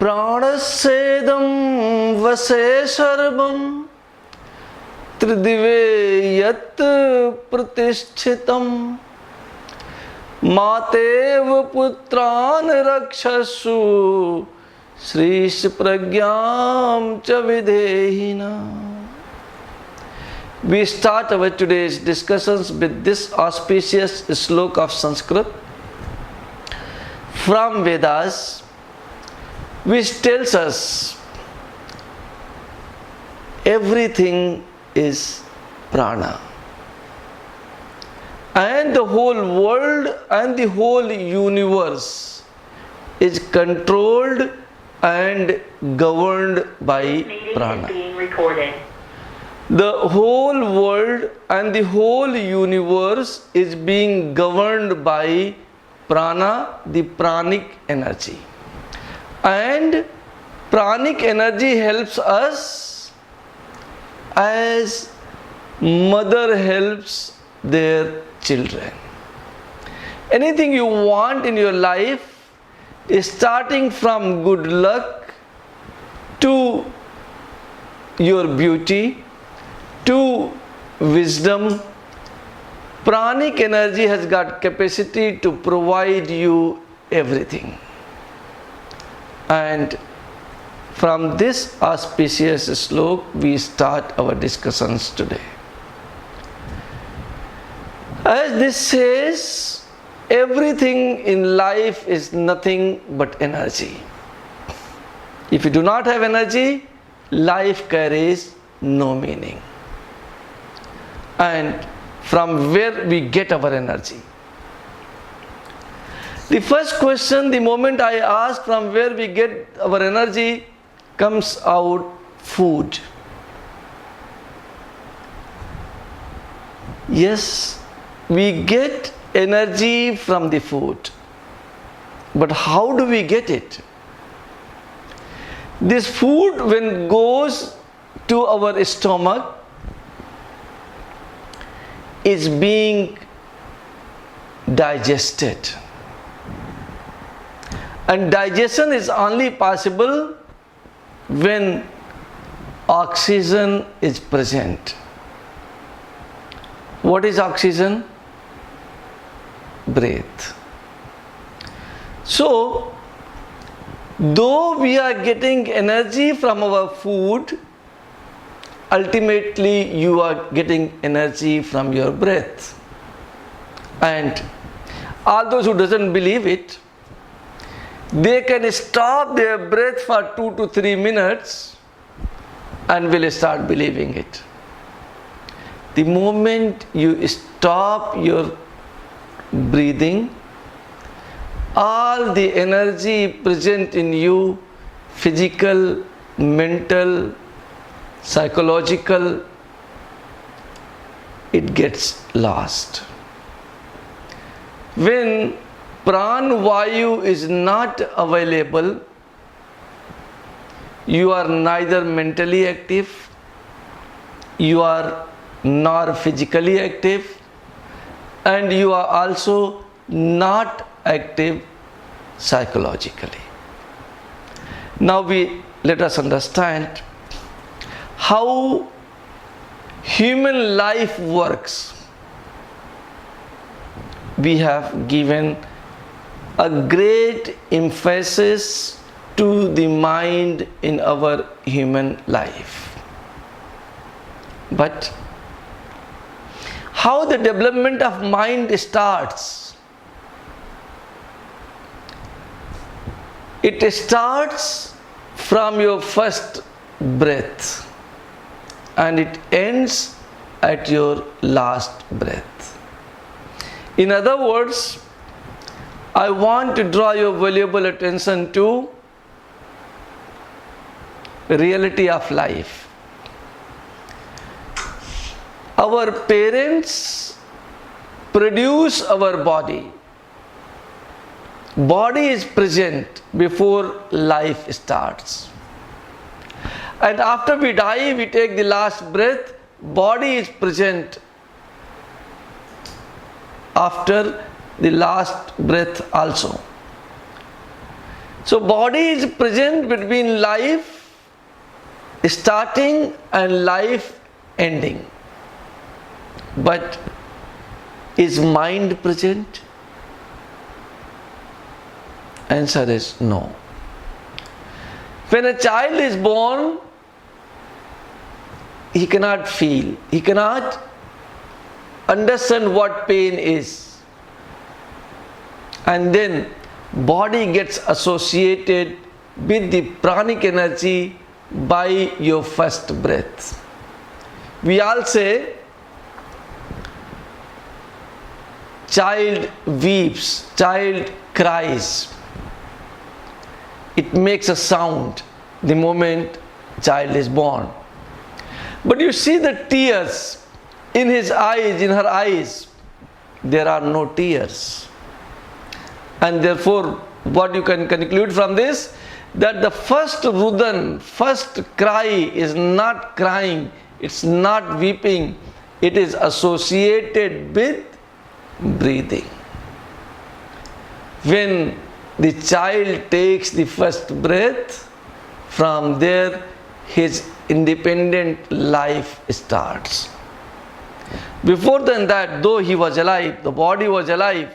प्राणस्येदं वसे सर्वं त्रिदिवे यत् प्रतिष्ठितं मातेव पुत्रान् रक्षसु श्रीश प्रज्ञां च विधेहिना. We start our today's discussions with this auspicious sloka of Sanskrit from Vedas, which tells us everything is prana, and the whole world and the whole universe is controlled and governed by prana. The whole world and the whole universe is being governed by prana, the pranic energy. And pranic energy helps us as mother helps their children. Anything you want in your life is starting from good luck to your beauty to wisdom. Pranic energy has got capacity to provide you everything. And from this auspicious sloka we start our discussions today. As this says, everything in life is nothing but energy. If you do not have energy, life carries no meaning. And from where we get our energy? The first question, the moment I ask from where we get our energy, comes out food. Yes, we get energy from the food. But how do we get it? This food, when goes to our stomach, is being digested. And digestion is only possible when oxygen is present. What is oxygen? Breath. So, though we are getting energy from our food, ultimately you are getting energy from your breath. And all those who doesn't believe it, they can stop their breath for 2 to 3 minutes and will start believing it. The moment you stop your breathing, all the energy present in you, physical, mental, psychological, it gets lost. When Pran Vayu is not available, you are neither mentally active, you are nor physically active, and you are also not active psychologically. Now let us understand how human life works. We have given a great emphasis to the mind in our human life. But how the development of mind starts? It starts from your first breath and it ends at your last breath. In other words, I want to draw your valuable attention to reality of life. Our parents produce our body. Body is present before life starts. And after we die, we take the last breath, body is present after the last breath also. So body is present between life starting and life ending. But is mind present? Answer is no. When a child is born, he cannot feel, he cannot understand what pain is. And then body gets associated with the pranic energy by your first breath. We all say, child weeps, child cries. It makes a sound the moment child is born. But you see the tears in his eyes, in her eyes, there are no tears. And therefore, what you can conclude from this, that the first rudan, first cry is not crying, it's not weeping, it is associated with breathing. When the child takes the first breath, from there his independent life starts. Before than that, though he was alive, the body was alive,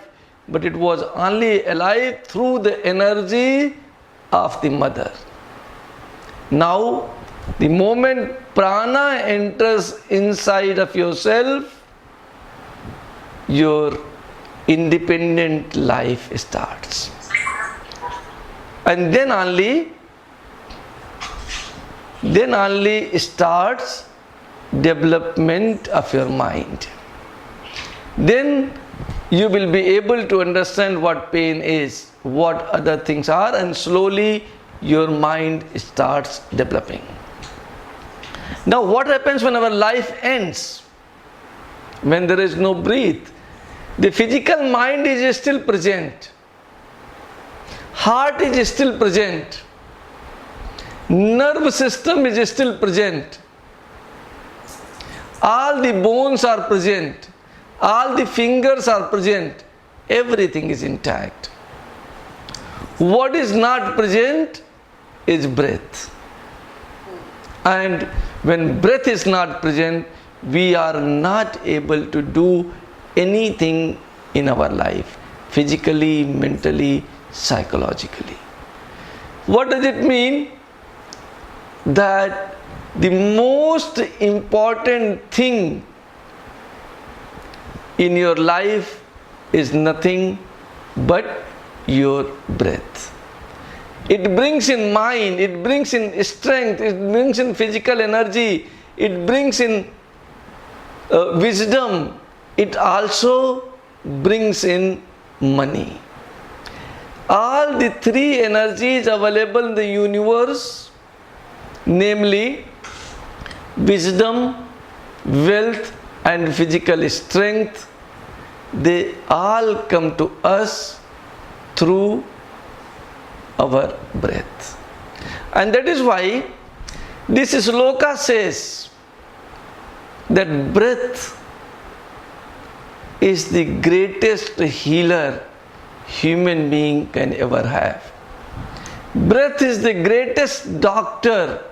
but it was only alive through the energy of the mother. Now, the moment prana enters inside of yourself, your independent life starts. And then only starts development of your mind. Then you will be able to understand what pain is, what other things are, and slowly your mind starts developing. Now what happens when our life ends? When there is no breath, the physical mind is still present, heart is still present, nerve system is still present, all the bones are present, all the fingers are present, everything is intact. What is not present is breath. And when breath is not present, we are not able to do anything in our life, physically, mentally, psychologically. What does it mean? That the most important thing in your life is nothing but your breath. It brings in mind, it brings in strength, it brings in physical energy, it brings in wisdom, it also brings in money. All the three energies available in the universe, namely wisdom, wealth and physical strength, they all come to us through our breath. And that is why this sloka says that breath is the greatest healer human being can ever have. Breath is the greatest doctor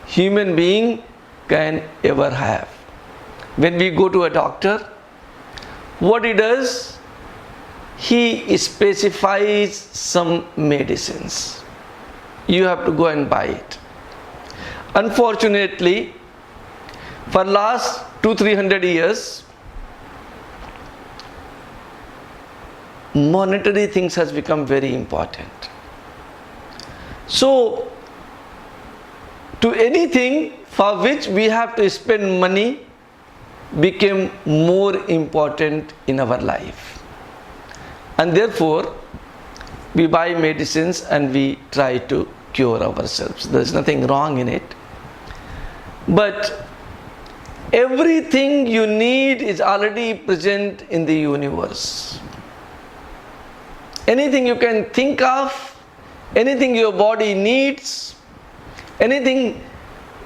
human being can ever have. When we go to a doctor, what he does? He specifies some medicines. You have to go and buy it. Unfortunately, for last 200-300 years, monetary things has become very important. So, to anything for which we have to spend money became more important in our life. And therefore, we buy medicines and we try to cure ourselves. There is nothing wrong in it. But everything you need is already present in the universe. Anything you can think of, anything your body needs, anything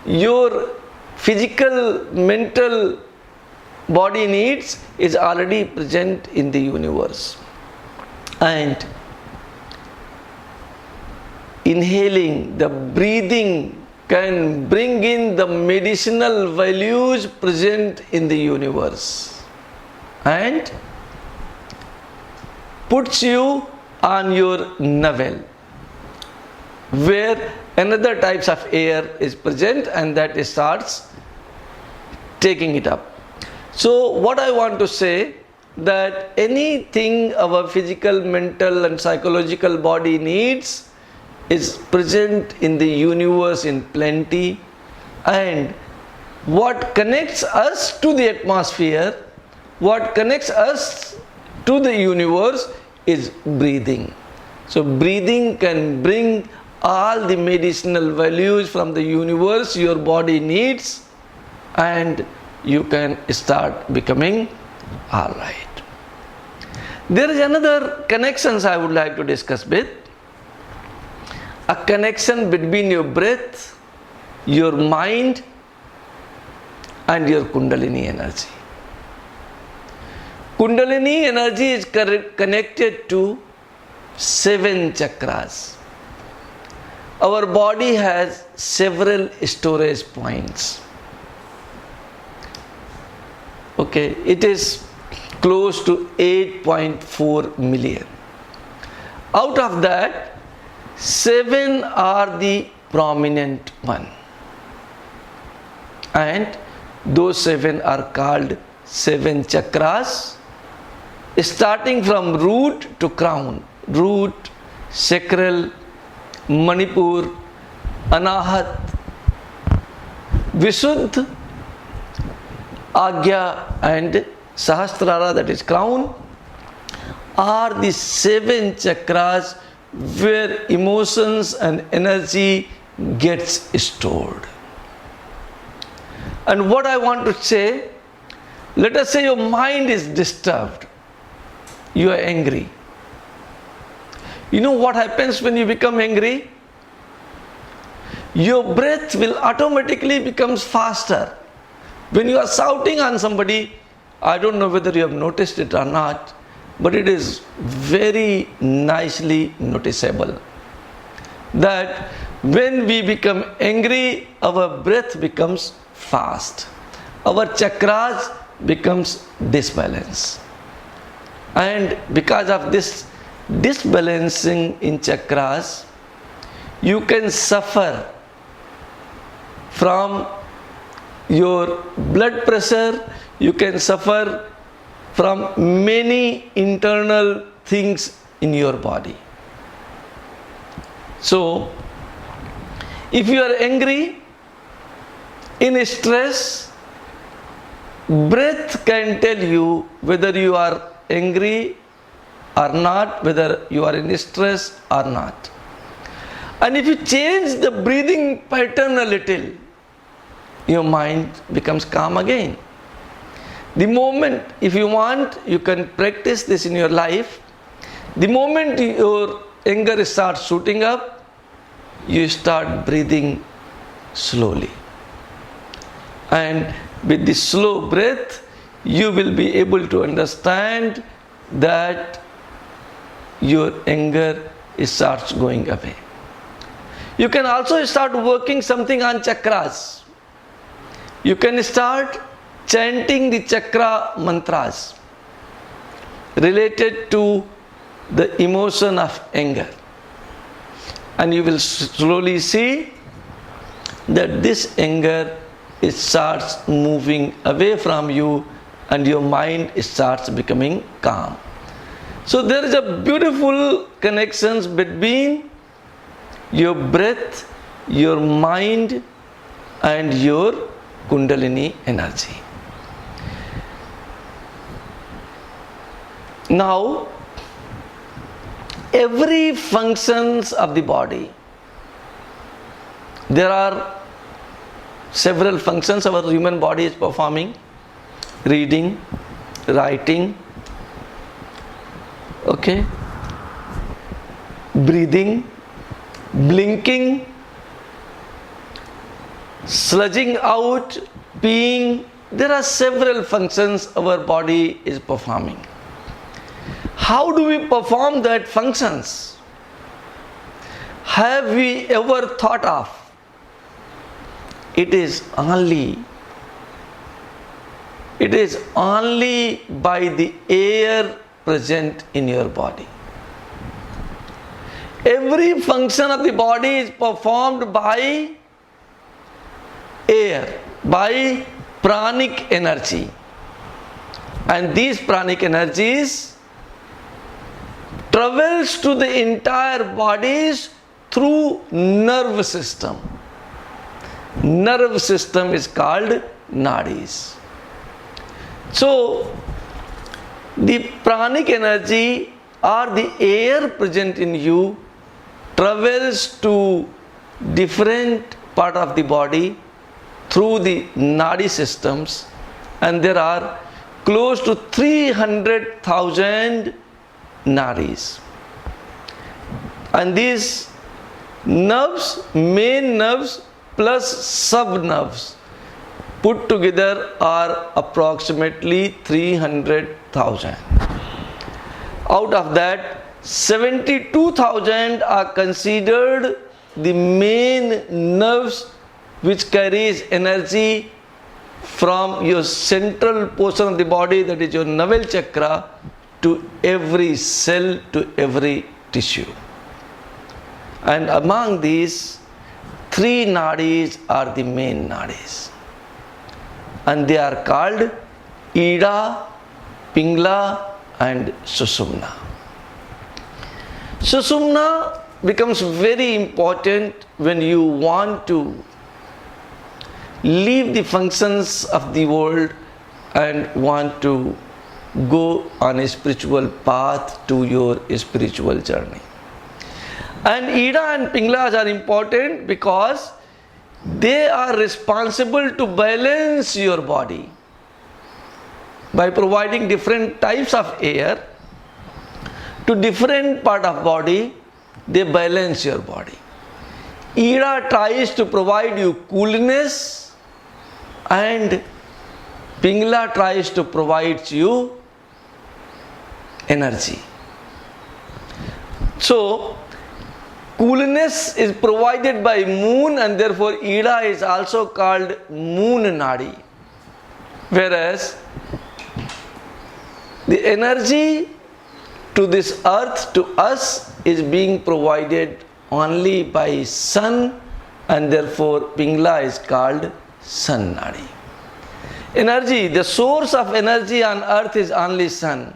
your physical, mental body needs is already present in the universe. And inhaling, the breathing can bring in the medicinal values present in the universe and puts you on your navel where another types of air is present, and that starts taking it up. So what I want to say, that anything our physical, mental and psychological body needs is present in the universe in plenty, and what connects us to the atmosphere, what connects us to the universe is breathing. So breathing can bring all the medicinal values from the universe your body needs, and you can start becoming all right. There is another connections I would like to discuss with. A connection between your breath, your mind and your Kundalini energy. Kundalini energy is connected to 7 chakras. Our body has several storage points. Okay, it is close to 8.4 million. Out of that, 7 are the prominent one, and those 7 are called 7 chakras, starting from root to crown. Root, sacral, Manipur, Anahat, Visuddha, Agya and Sahasrara, that is crown, are the 7 chakras where emotions and energy gets stored. And what I want to say, let us say your mind is disturbed, you are angry. You know what happens when you become angry? Your breath will automatically becomes faster. When you are shouting on somebody, I don't know whether you have noticed it or not, but it is very nicely noticeable that when we become angry, our breath becomes fast. Our chakras becomes disbalanced. And because of this disbalancing in chakras, you can suffer from your blood pressure, you can suffer from many internal things in your body. So, if you are angry, in stress, breath can tell you whether you are angry or not, whether you are in stress or not. And if you change the breathing pattern a little, your mind becomes calm again. The moment, if you want, you can practice this in your life. The moment your anger starts shooting up, you start breathing slowly. And with the slow breath, you will be able to understand that your anger starts going away. You can also start working something on chakras. You can start chanting the chakra mantras related to the emotion of anger. And you will slowly see that this anger starts moving away from you and your mind starts becoming calm. So there is a beautiful connections between your breath, your mind and your Kundalini energy. Now, every functions of the body, there are several functions our human body is performing: reading, writing, okay, breathing, blinking, sludging out, peeing. There are several functions our body is performing. How do we perform that functions? have we ever thought of? It is only by the air present in your body. Every function of the body is performed by air, by pranic energy. And these pranic energies travels to the entire bodies through nerve system. Nerve system is called nadis. So, the pranic energy or the air present in you travels to different part of the body through the nadi systems, and there are close to 300,000 nadis. And these nerves, main nerves plus sub-nerves put together are approximately 300,000. Out of that, 72,000 are considered the main nerves which carries energy from your central portion of the body, that is your navel chakra, to every cell, to every tissue. And among these, 3 nadis are the main nadis. And they are called Ida, Pingla and Susumna. Susumna becomes very important when you want to leave the functions of the world and want to go on a spiritual path to your spiritual journey. And Ida and Pinglas are important because they are responsible to balance your body. By providing different types of air to different part of body, they balance your body. Ida tries to provide you coolness and Pingla tries to provide you energy. So, coolness is provided by moon, and therefore Ida is also called moon nadi. Whereas the energy to this earth, to us, is being provided only by sun, and therefore Pingla is called sun nadi. Energy, the source of energy on earth is only sun.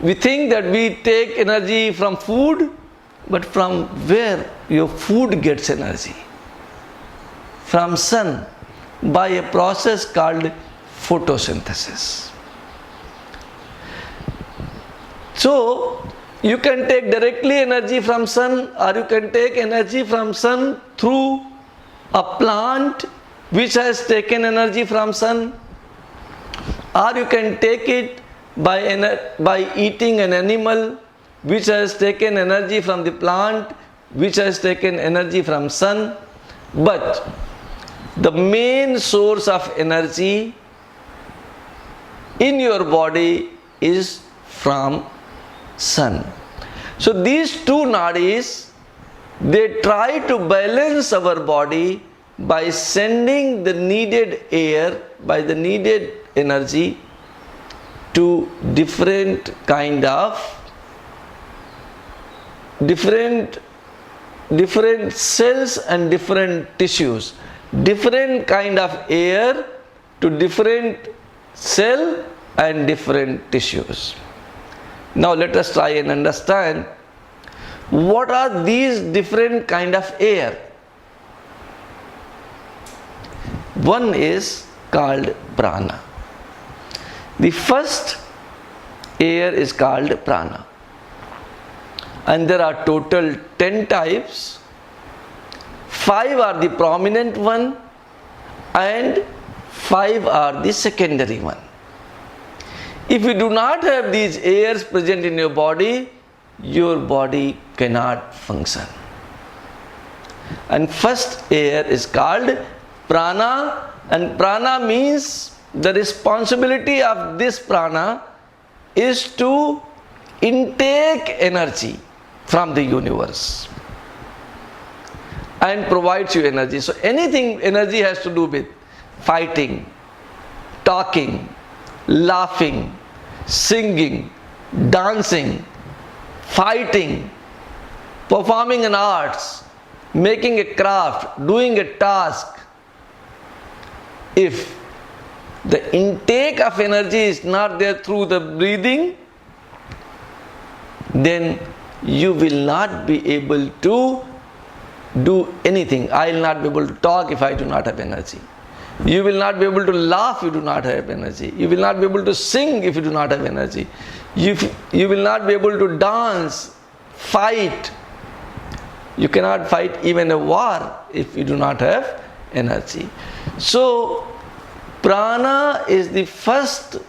We think that we take energy from food, but from where your food gets energy? From sun, by a process called photosynthesis. So, you can take directly energy from sun, or you can take energy from sun through a plant which has taken energy from sun, or you can take it by eating an animal which has taken energy from the plant, which has taken energy from sun. But the main source of energy in your body is from sun. So these 2 nadis, they try to balance our body by sending the needed air, by the needed energy to different cells and different tissues, different kind of air to different cell and different tissues. Now let us try and understand what are these different kind of air. One is called prana. The first air is called prana. And there are total 10 types. 5 are the prominent one and 5 are the secondary one. If you do not have these airs present in your body cannot function. And first air is called prana, and prana means the responsibility of this prana is to intake energy from the universe and provides you energy. So anything energy has to do with fighting, talking, laughing, singing, dancing, fighting, performing an arts, making a craft, doing a task. If the intake of energy is not there through the breathing, then you will not be able to do anything. I will not be able to talk if I do not have energy. You will not be able to laugh if you do not have energy. You will not be able to sing if you do not have energy. You will not be able to dance, fight. You cannot fight even a war if you do not have energy. So, prana is the first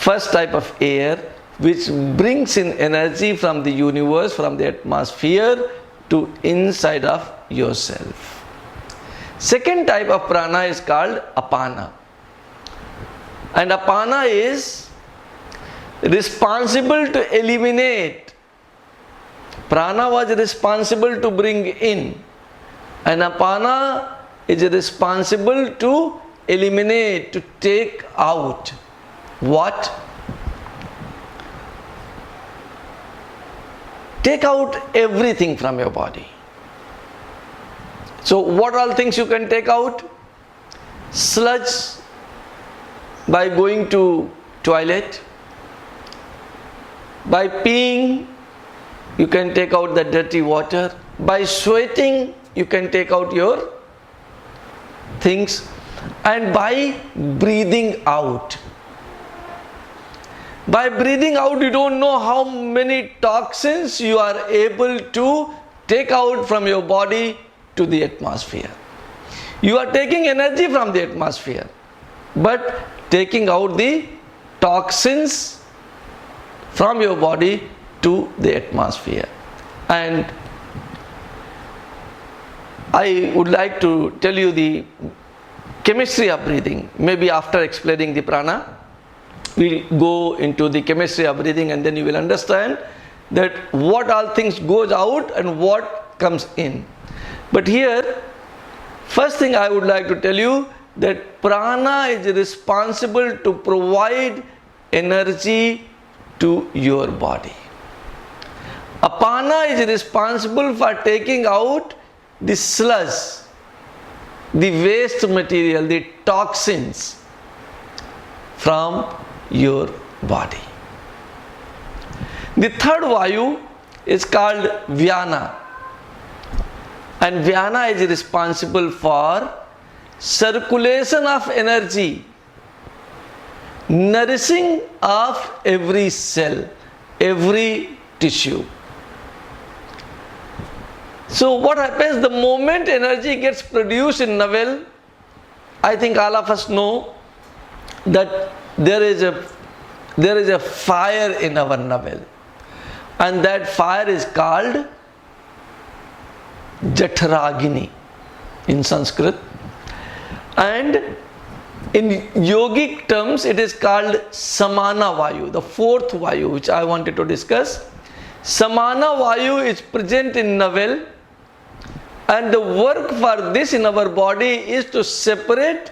type of air which brings in energy from the universe, from the atmosphere to inside of yourself. Second type of prana is called apana. And apana is responsible to eliminate. Prana was responsible to bring in, and apana is responsible to eliminate, to take out. What? Take out everything from your body. So what all things you can take out? Sludge by going to toilet. By peeing, you can take out the dirty water. By sweating, you can take out your things. And by breathing out. By breathing out, you don't know how many toxins you are able to take out from your body to the atmosphere. You are taking energy from the atmosphere, but taking out the toxins from your body to the atmosphere. And I would like to tell you the chemistry of breathing. Maybe after explaining the prana, we'll go into the chemistry of breathing, and then you will understand that what all things goes out and what comes in. But here, first thing I would like to tell you that prana is responsible to provide energy to your body. Apana is responsible for taking out the sludge, the waste material, the toxins from your body. The third vayu is called vyana, and vyana is responsible for circulation of energy, nourishing of every cell, every tissue. So what happens the moment energy gets produced in navel? I think all of us know that there is a fire in our navel, and that fire is called Jatharagini in Sanskrit, and in yogic terms it is called Samana Vayu, the fourth Vayu which I wanted to discuss. Samana Vayu is present in navel, and the work for this in our body is to separate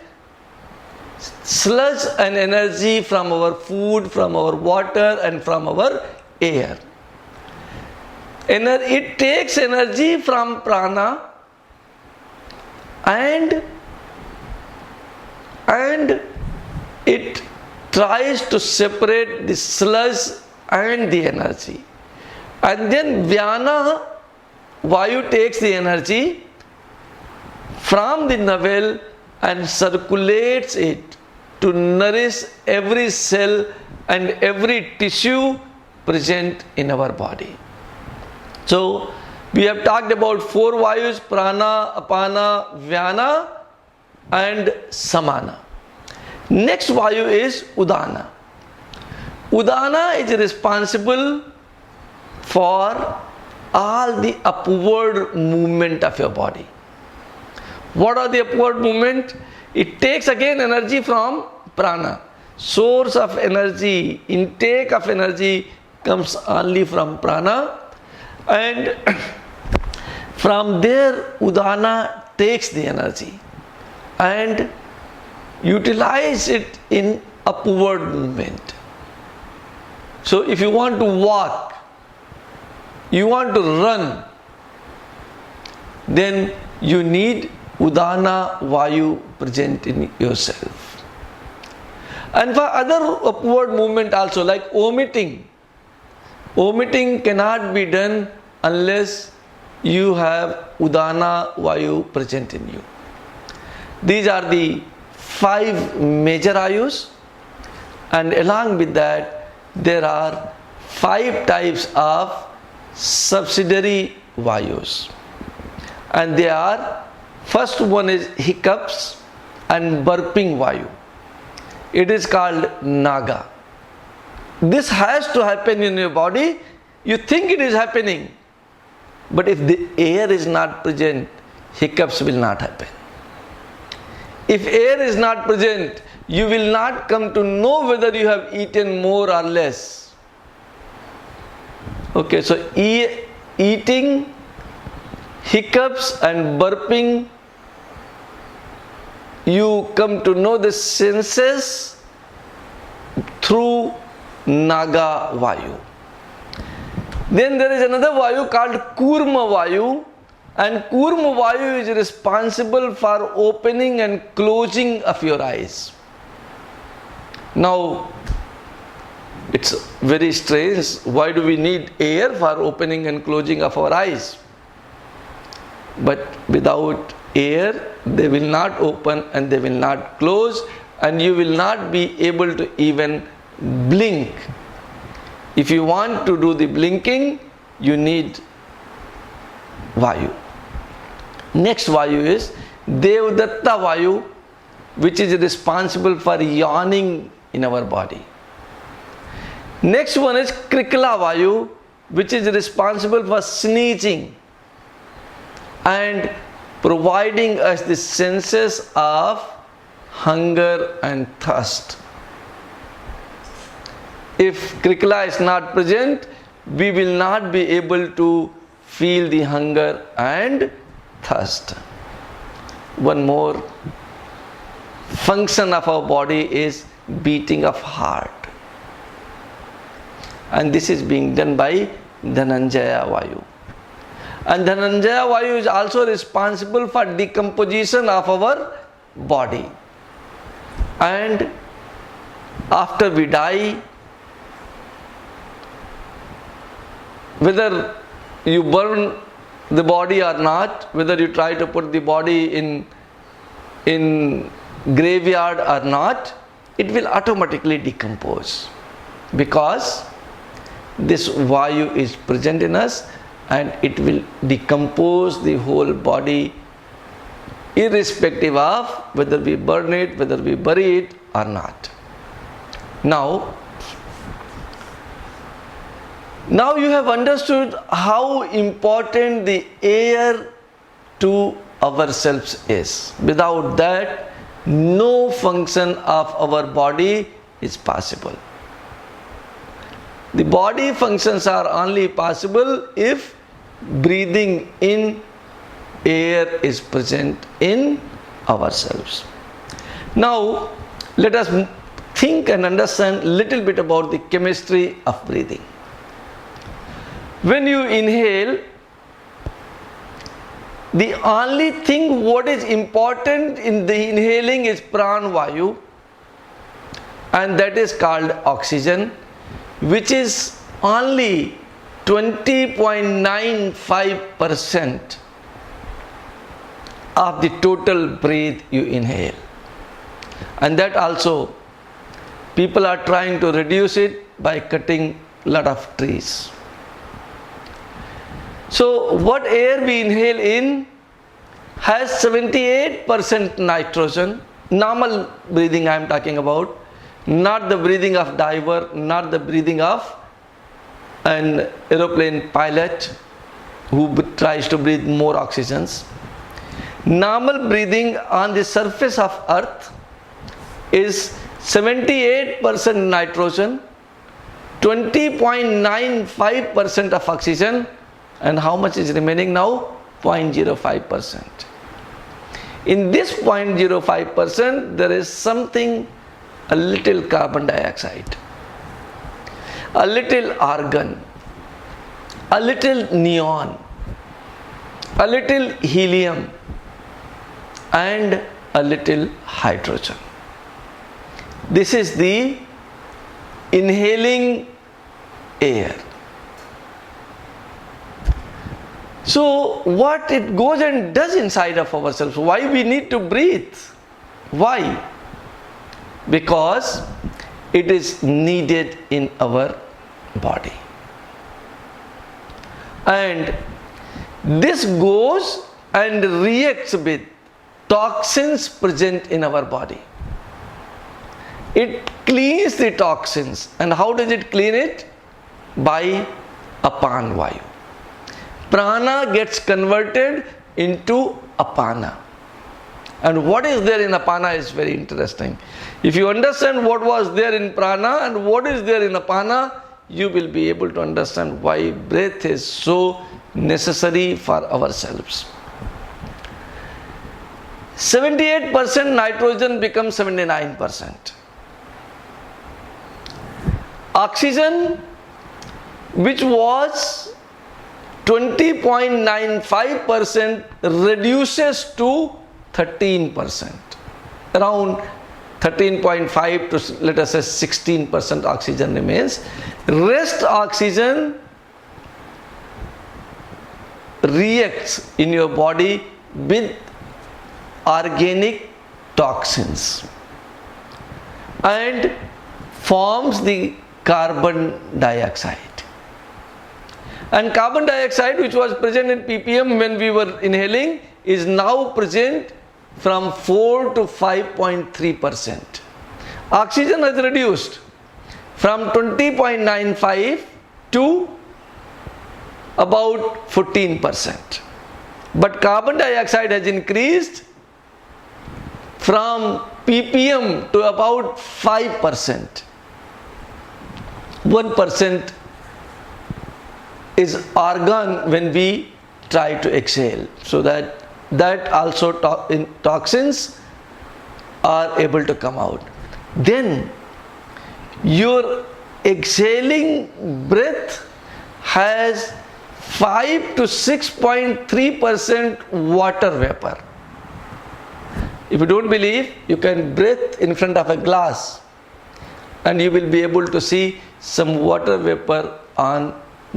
sludge and energy from our food, from our water, and from our air. It takes energy from prana and it tries to separate the sludge and the energy. And then vyana, vayu, takes the energy from the navel and circulates it to nourish every cell and every tissue present in our body. So we have talked about four vayus: prana, apana, vyana and samana. Next vayu is udana. Udana is responsible for all the upward movement of your body. What are the upward movement? It takes again energy from prana. Source of energy, intake of energy comes only from prana, and from there Udana takes the energy and utilize it in upward movement. So if you want to walk, you want to run, then you need Udana Vayu present in yourself. And for other upward movement also, like vomiting. Vomiting cannot be done unless you have Udana Vayu present in you. These are the 5 major Ayus, and along with that there are 5 types of subsidiary Vayus. And they are, first one is hiccups and burping Vayu. It is called Naga. This has to happen in your body. You think it is happening, but if the air is not present, hiccups will not happen. If air is not present, you will not come to know whether you have eaten more or less. Okay, so eating, hiccups and burping, you come to know the senses through Naga Vayu. Then there is another Vayu called Kurma Vayu, and Kurma Vayu is responsible for opening and closing of your eyes. Now, it's very strange. Why do we need air for opening and closing of our eyes? But without air, they will not open and they will not close, and you will not be able to even blink. If you want to do the blinking, you need Vayu. Next Vayu is Devdatta Vayu, which is responsible for yawning in our body. Next one is Krikla Vayu, which is responsible for sneezing and providing us the senses of hunger and thirst. If Krikla is not present, we will not be able to feel the hunger and thirst. One more function of our body is beating of heart, and this is being done by Dhananjaya Vayu. And Dhananjaya Vayu is also responsible for decomposition of our body. And after we die, whether you burn the body or not, whether you try to put the body in graveyard or not, it will automatically decompose, because this Vayu is present in us and it will decompose the whole body, irrespective of whether we burn it, whether we bury it or not. Now you have understood how important the air to ourselves is. Without that, no function of our body is possible. The body functions are only possible if breathing in air is present in ourselves. Now, let us think and understand a little bit about the chemistry of breathing. When you inhale, the only thing what is important in the inhaling is Prana Vayu, and that is called oxygen, which is only 20.95% of the total breath you inhale. And that also people are trying to reduce it by cutting a lot of trees. So what air we inhale in has 78% nitrogen. Normal breathing I am talking about, not the breathing of diver, not the breathing of an aeroplane pilot who tries to breathe more oxygens. Normal breathing on the surface of earth is 78% nitrogen, 20.95% of oxygen, and how much is remaining now? 0.05%. In this 0.05%, there is something, a little carbon dioxide, a little argon, a little neon, a little helium, and a little hydrogen. This is the inhaling air. So what it goes and does inside of ourselves? Why we need to breathe? Why? Because it is needed in our body. And this goes and reacts with toxins present in our body. It cleans the toxins. And how does it clean it? By apan vayu. Prana gets converted into apana. And what is there in apana is very interesting. If you understand what was there in prana and what is there in apana, you will be able to understand why breath is so necessary for ourselves. 78% nitrogen becomes 79%. Oxygen, which was 20.95%, reduces to 13%. Around 13.5 to let us say 16% oxygen remains. Rest oxygen reacts in your body with organic toxins and forms the carbon dioxide. And carbon dioxide, which was present in ppm when we were inhaling, is now present from 4 to 5.3%. Oxygen has reduced from 20.95 to about 14%. But carbon dioxide has increased from ppm to about 5%. 1% is argon when we try to exhale, so that also toxins are able to come out. Then your exhaling breath has 5 to 6.3% water vapor. If you don't believe, you can breathe in front of a glass and you will be able to see some water vapor on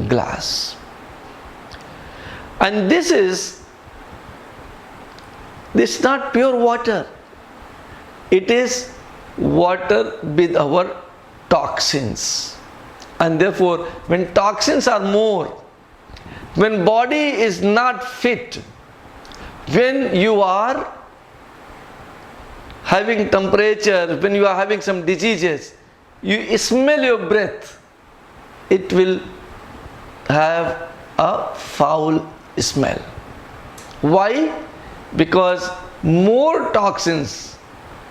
glass. And this is not pure water. It is water with our toxins. And therefore, when toxins are more, when body is not fit, when you are having temperature, when you are having some diseases, you smell your breath, it will have a foul smell. Why? Because more toxins,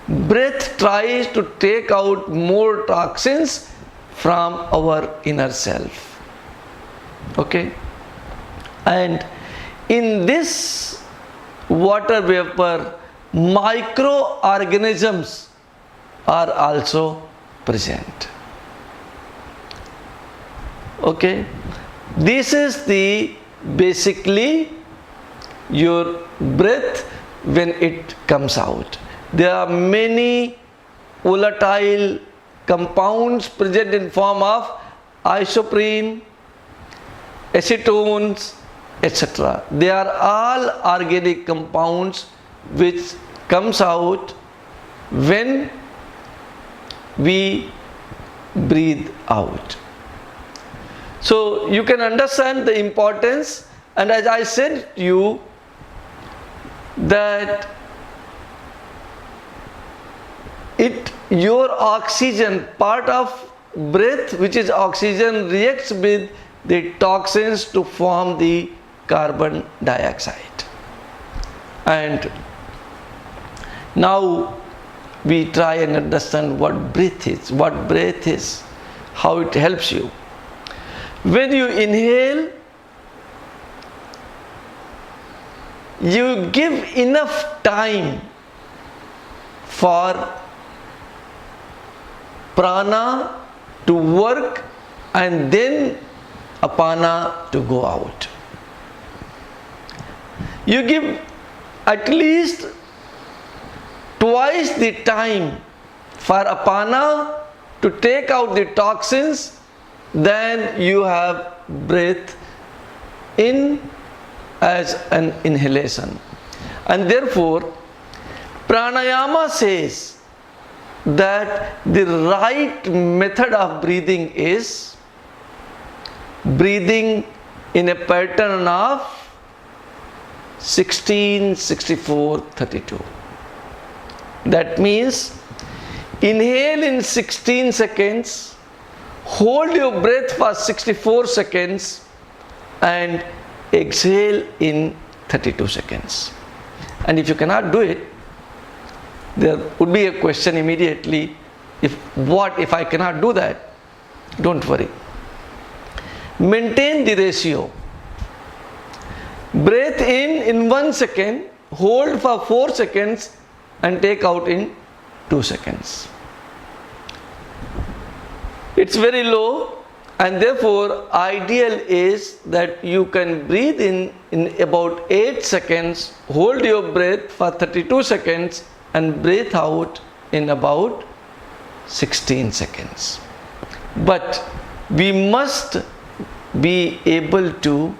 breath tries to take out more toxins from our inner self. Okay? And in this water vapor, microorganisms are also present. Okay? This is the basically your breath when it comes out. There are many volatile compounds present in form of isoprene, acetones, etc. They are all organic compounds which comes out when we breathe out. So you can understand the importance, and as I said to you that your oxygen, part of breath which is oxygen, reacts with the toxins to form the carbon dioxide. And now we try and understand what breath is, how it helps you. When you inhale, you give enough time for prana to work and then apana to go out. You give at least twice the time for apana to take out the toxins than you have breath in as an inhalation. And therefore, pranayama says that the right method of breathing is breathing in a pattern of 16, 64, 32. That means inhale in 16 seconds, hold your breath for 64 seconds and exhale in 32 seconds. And if you cannot do it, there would be a question immediately, if I cannot do that? Don't worry. Maintain the ratio. Breathe in 1 second, hold for 4 seconds and take out in 2 seconds. It's very low, and therefore ideal is that you can breathe in about 8 seconds, hold your breath for 32 seconds and breathe out in about 16 seconds. But we must be able to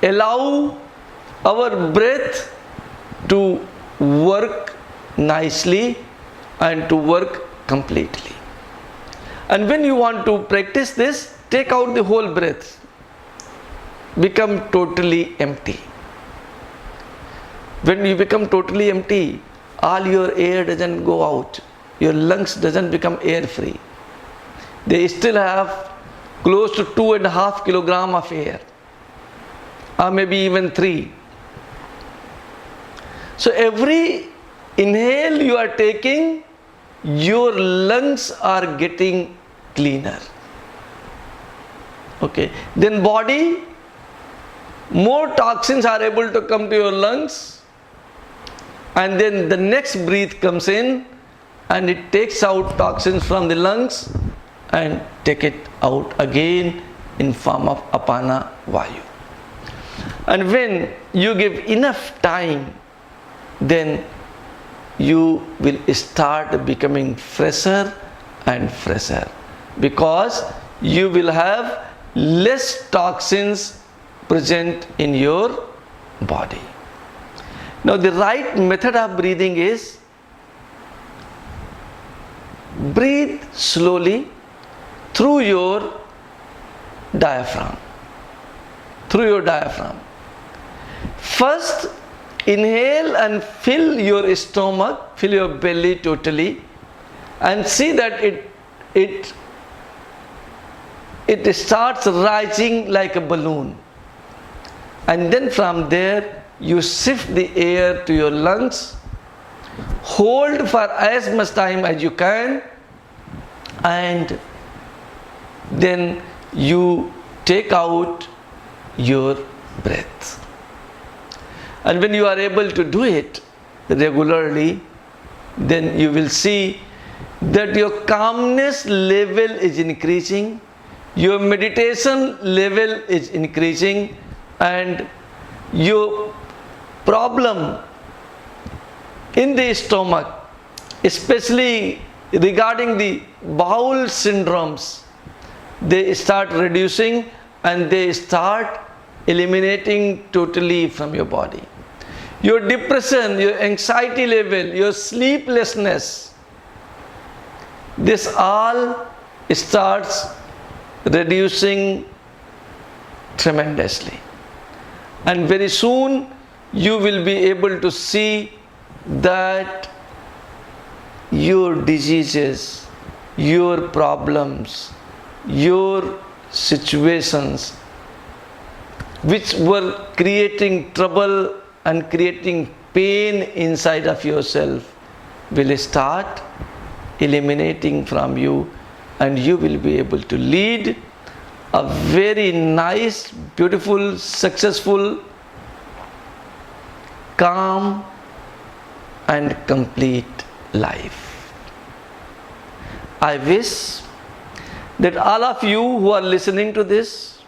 allow our breath to work nicely and to work completely. And when you want to practice this, take out the whole breath. Become totally empty. When you become totally empty, all your air doesn't go out. Your lungs doesn't become air free. They still have close to 2.5 kilograms of air, or maybe even 3. So every inhale you are taking, your lungs are getting cleaner. Okay, then body, more toxins are able to come to your lungs, and then the next breath comes in and it takes out toxins from the lungs and take it out again in form of apana vayu. And when you give enough time, then you will start becoming fresher and fresher, because you will have less toxins present in your body. Now the right method of breathing is breathe slowly through your diaphragm. Through your diaphragm. First, inhale and fill your stomach, fill your belly totally, and see that it starts rising like a balloon. And then from there, you shift the air to your lungs, hold for as much time as you can, and then you take out your breath. And when you are able to do it regularly, then you will see that your calmness level is increasing, your meditation level is increasing, and your problem in the stomach, especially regarding the bowel syndromes, they start reducing and they start eliminating totally from your body. Your depression, your anxiety level, your sleeplessness, this all starts reducing tremendously. And very soon you will be able to see that your diseases, your problems, your situations which were creating trouble and creating pain inside of yourself will start eliminating from you, and you will be able to lead a very nice, beautiful, successful, calm and complete life. I wish that all of you who are listening to this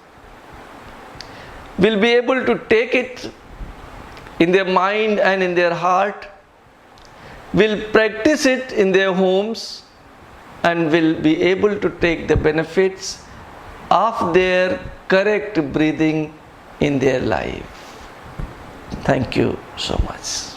will be able to take it in their mind and in their heart, will practice it in their homes, and will be able to take the benefits of their correct breathing in their life. Thank you so much.